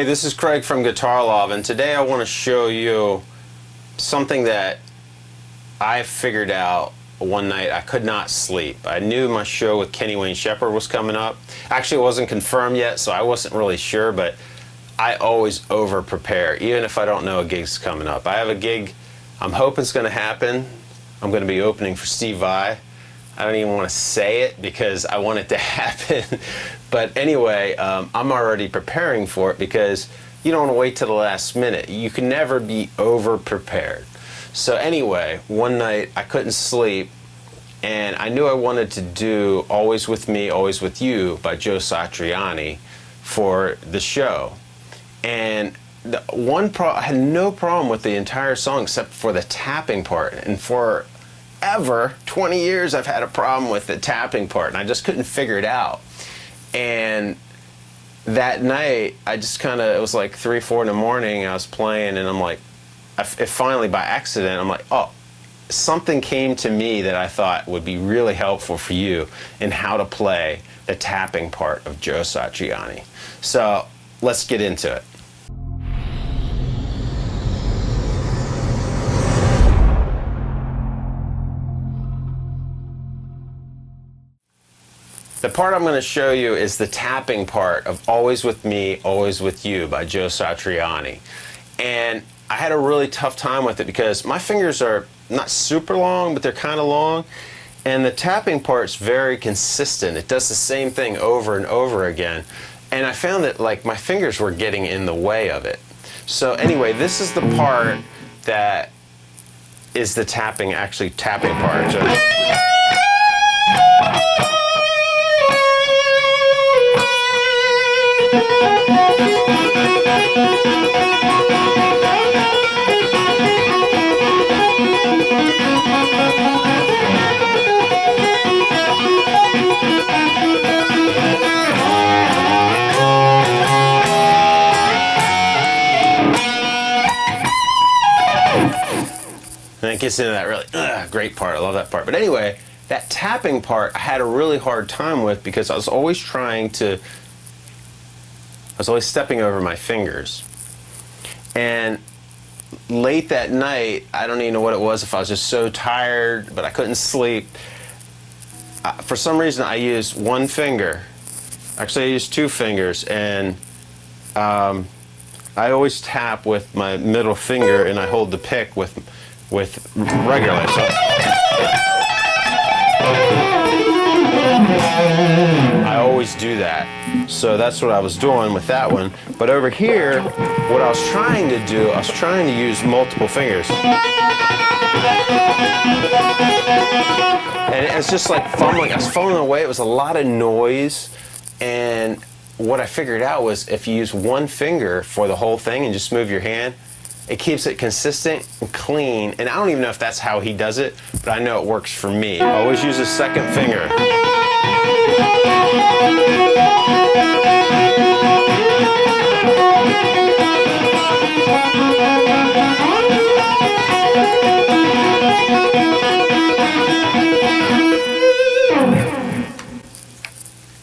Hey, this is Craig from Guitar Love, and today I want to show you something that I figured out one night. I could not sleep. I knew my show with Kenny Wayne Shepherd was coming up. Actually, it wasn't confirmed yet, so I wasn't really sure, but I always over-prepare, even if I don't know a gig's coming up. I have a gig I'm hoping it's going to happen. I'm going to be opening for Steve Vai. I don't even want to say it because I want it to happen. But anyway, I'm already preparing for it because you don't want to wait till the last minute. You can never be over-prepared. So anyway, one night I couldn't sleep, and I knew I wanted to do Always With Me, Always With You by Joe Satriani for the show. And I had no problem with the entire song except for the tapping part. And forever, 20 years, I've had a problem with the tapping part, and I just couldn't figure it out. And that night, I just it was like 3, 4 in the morning, I was playing, and I'm like, finally by accident, I'm like, oh, something came to me that I thought would be really helpful for you in how to play the tapping part of Joe Satriani. So let's get into it. The part I'm going to show you is the tapping part of Always With Me, Always With You by Joe Satriani. And I had a really tough time with it because my fingers are not super long, but they're kind of long. And the tapping part's very consistent. It does the same thing over and over again. And I found that my fingers were getting in the way of it. So anyway, this is the part that is the tapping part. So, and it gets into that really great part. I love that part. But anyway, that tapping part I had a really hard time with because I was always stepping over my fingers. And late that night, I don't even know what it was, if I was just so tired, but I couldn't sleep. For some reason, I used one finger. Actually, I used 2 fingers, and I always tap with my middle finger, and I hold the pick with regular. So I always do that. So that's what I was doing with that one. But over here, what I was trying to do, I was trying to use multiple fingers. And it's just like fumbling. I was fumbling away. It was a lot of noise. And what I figured out was if you use one finger for the whole thing and just move your hand, it keeps it consistent and clean. And I don't even know if that's how he does it, but I know it works for me. I always use a second finger.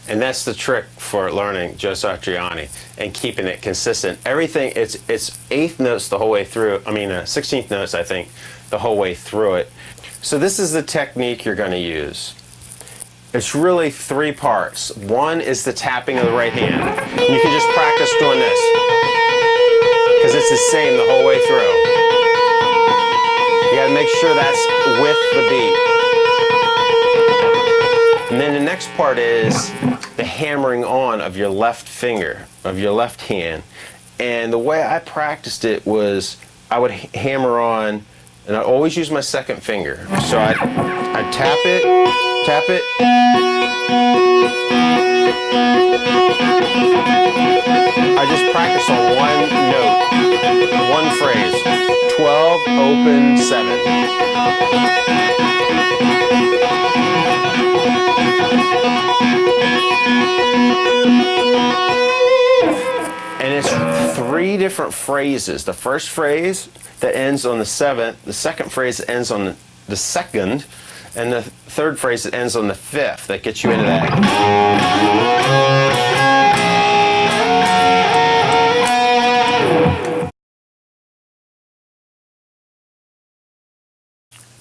And that's the trick for learning Joe Satriani and keeping it consistent. Everything, it's 8th notes the whole way through. 16th notes, I think, the whole way through it. So this is the technique you're going to use. It's really 3 parts. One is the tapping of the right hand. And you can just practice doing this because it's the same the whole way through. You got to make sure that's with the beat. And then the next part is the hammering on of your left finger, of your left hand. And the way I practiced it was I would hammer on, and I always use my second finger. So I'd tap it. I just practice on one note, one phrase. 12, open, 7. And it's 3 different phrases. The first phrase that ends on the 7th, the second phrase that ends on the 2nd, and the third phrase that ends on the 5th. That gets you into that.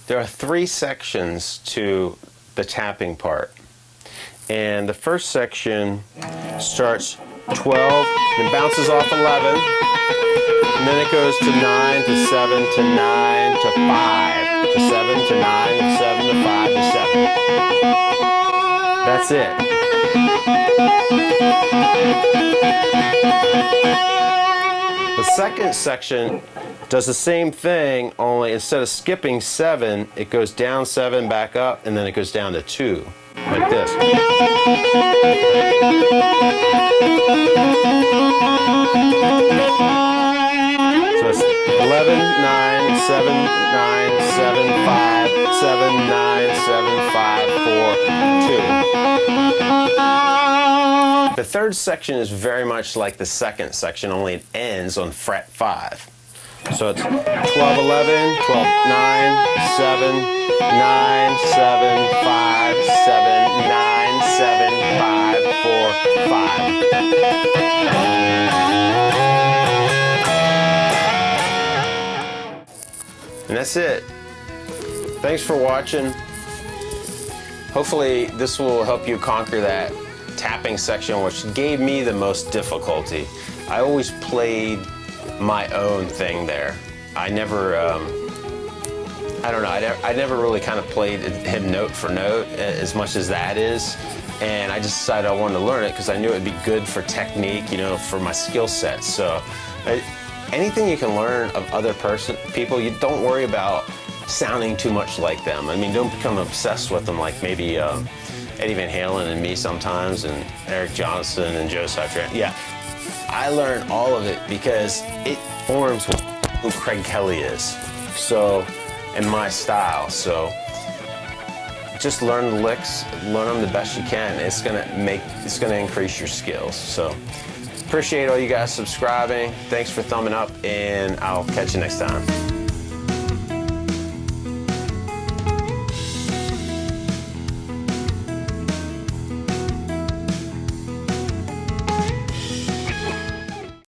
There are 3 sections to the tapping part. And the first section starts 12, then bounces off 11, and then it goes to 9 to 7 to 9 to 5 to 7 to 9 to 7 to 5 to 7. That's it. The second section does the same thing, only instead of skipping 7, it goes down 7, back up, and then it goes down to 2, like this. So it's 11, 9, 7, 9, 7, 5, 7, 9, 7, 5, 4, 2. The third section is very much like the second section, only it ends on fret 5. So it's 12, 11, 12, 9, 7, 9, 7, 5, 7, 9, 7, 5, 4, 5. And that's it. Thanks for watching. Hopefully this will help you conquer that tapping section, which gave me the most difficulty. I always played my own thing there. I never, I don't know, I never really kind of played him note for note as much as that is. And I just decided I wanted to learn it because I knew it would be good for technique, you know, for my skill set. So anything you can learn of other people, you don't worry about sounding too much like them. I mean, don't become obsessed with them like maybe Eddie Van Halen and me sometimes, and Eric Johnson and Joe Satriani. Yeah, I learned all of it because it forms who Craig Kelley is. So, and my style. So, just learn the licks, learn them the best you can. It's gonna increase your skills. So, appreciate all you guys subscribing. Thanks for thumbing up, and I'll catch you next time.